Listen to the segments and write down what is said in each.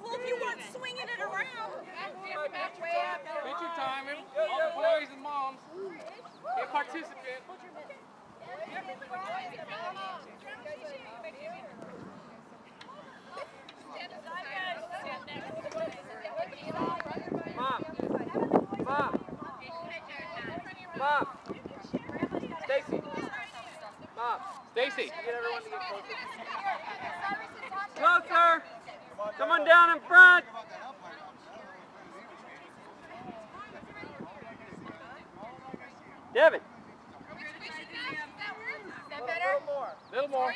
Well, if you weren't swinging it around. Picture time, all the boys and moms. Get participant. Mom. Stacy. Mom. Stacy. Get everyone to get closer. Closer. Someone down in front. Devin. A little more.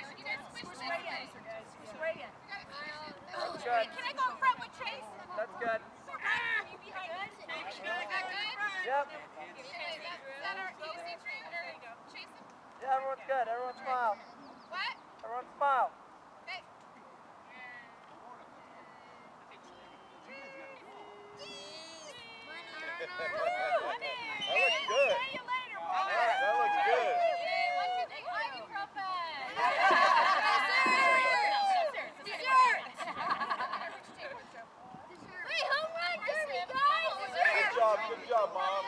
That's good. Can I go in front with Chase? That's good. Yep. Yeah, everyone's good. Everyone smile. What? Everyone smile. That looks good. That looks good. Good job, Mom.